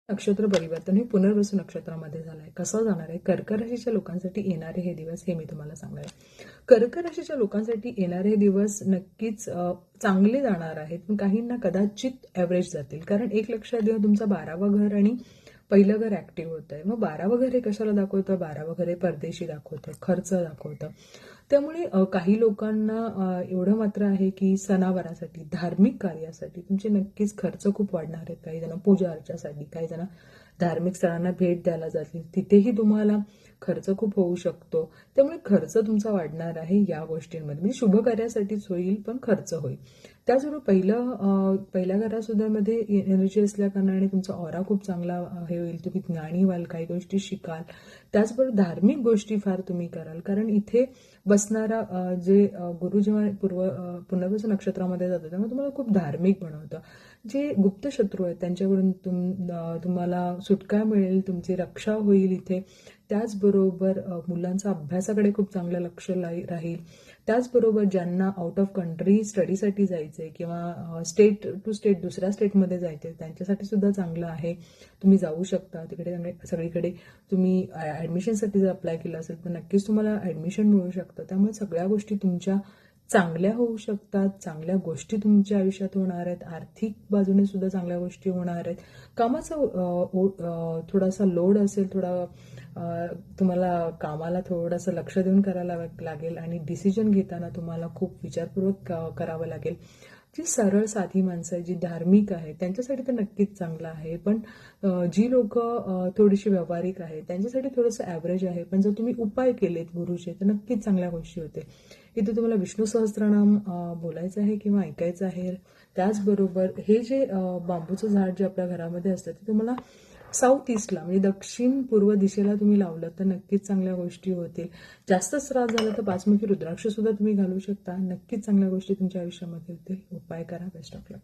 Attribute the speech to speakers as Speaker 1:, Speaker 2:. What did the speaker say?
Speaker 1: नक्षत्र परिवर्तन हे पुनर्वसू नक्षत्रामध्ये झालं आहे. कसं जाणार आहे? कर्क राशीच्या लोकांसाठी येणारे हे दिवस हे मी तुम्हाला सांगणार आहे. कर्क राशीच्या लोकांसाठी येणारे हे दिवस नक्कीच चांगले जाणार आहेत, पण काहींना कदाचित ॲव्हरेज जातील. कारण एक लक्षात घ्या, तुमचा 12वं घर आणि पहिलं घर ऍक्टिव्ह होत आहे. मग 12वं घर हे कशाला दाखवतं? 12वं घर हे परदेशी दाखवतं, खर्च दाखवतं. त्यामुळे काही लोकांना एवढं मात्र आहे की सणावारासाठी, धार्मिक कार्यासाठी तुमचे नक्कीच खर्च खूप वाढणार आहेत. काही जण पूजा अर्चासाठी, काही जण धार्मिक स्थळांना भेट द्यायला जातील, तिथेही तुम्हाला खर्च खूप होऊ शकतो. त्यामुळे खर्च तुमचा वाढणार आहे या गोष्टींमध्ये. म्हणजे शुभ कार्यासाठीच होईल, पण खर्च होईल. त्याचबरोबर पहिल्या घरासुद्धा एनर्जी असल्या कारणाने तुमचा ऑरा खूप चांगला हे होईल. तुम्ही ज्ञानी व्हाल, काही गोष्टी शिकाल. त्याचबरोबर धार्मिक गोष्टी फार तुम्ही कराल, कारण इथे बसणारा जे गुरु जेव्हा पुनर्वसू नक्षत्रामध्ये जातो तेव्हा तुम्हाला खूप धार्मिक बनवतं. जे गुप्त शत्रू आहेत त्यांच्याकडून तुम्हाला सुटका मिळेल, तुमची रक्षा होईल इथे. त्याचबरोबर मुलांचा अभ्यासाकडे खूप चांगलं लक्ष राहील. त्याचबरोबर ज्यांना आउट ऑफ कंट्री स्टडीसाठी जायचंय किंवा स्टेट टू स्टेट दुसऱ्या स्टेटमध्ये जायचंय त्यांच्यासाठी सुद्धा चांगलं आहे. तुम्ही जाऊ शकता तिकडे. सगळीकडे तुम्ही ॲडमिशनसाठी जर अप्लाय केलं असेल तर नक्कीच तुम्हाला ॲडमिशन मिळू शकतं. त्यामुळे सगळ्या गोष्टी तुमच्या चांगल्या होऊ शकतात. चांगल्या गोष्टी तुमच्या आयुष्यात होणार आहेत. आर्थिक बाजूने सुद्धा चांगल्या गोष्टी होणार आहेत. कामाचा थोडासा लोड असेल, तुम्हाला कामाला थोडंसं लक्ष देऊन करायला लागेल आणि डिसिजन घेताना तुम्हाला खूप विचारपूर्वक करावं लागेल. जी सरळ साधी माणसं आहे, जी धार्मिक आहे, त्यांच्यासाठी तर नक्कीच चांगलं आहे. पण जी लोक थोडीशी व्यावहारिक आहे त्यांच्यासाठी थोडंसं ॲव्हरेज आहे. पण जर तुम्ही उपाय केलेत गुरुचे तर नक्कीच चांगल्या गोष्टी होते. इथे तुम्हाला विष्णू सहस्त्रनाम बोलायचं आहे किंवा ऐकायचं आहे. त्याचबरोबर हे जे बांबूचं झाड जे आपल्या घरामध्ये असतं ते तुम्हाला साऊथ ईस्टला म्हणजे दक्षिण पूर्व दिशेला तुम्ही लावलं तर नक्कीच चांगल्या गोष्टी होतील. जास्तच त्रास झाला तर 5मुखी रुद्राक्ष सुद्धा तुम्ही घालू शकता. नक्कीच चांगल्या गोष्टी तुमच्या आयुष्यामध्ये होतील. उपाय करा. Best of luck.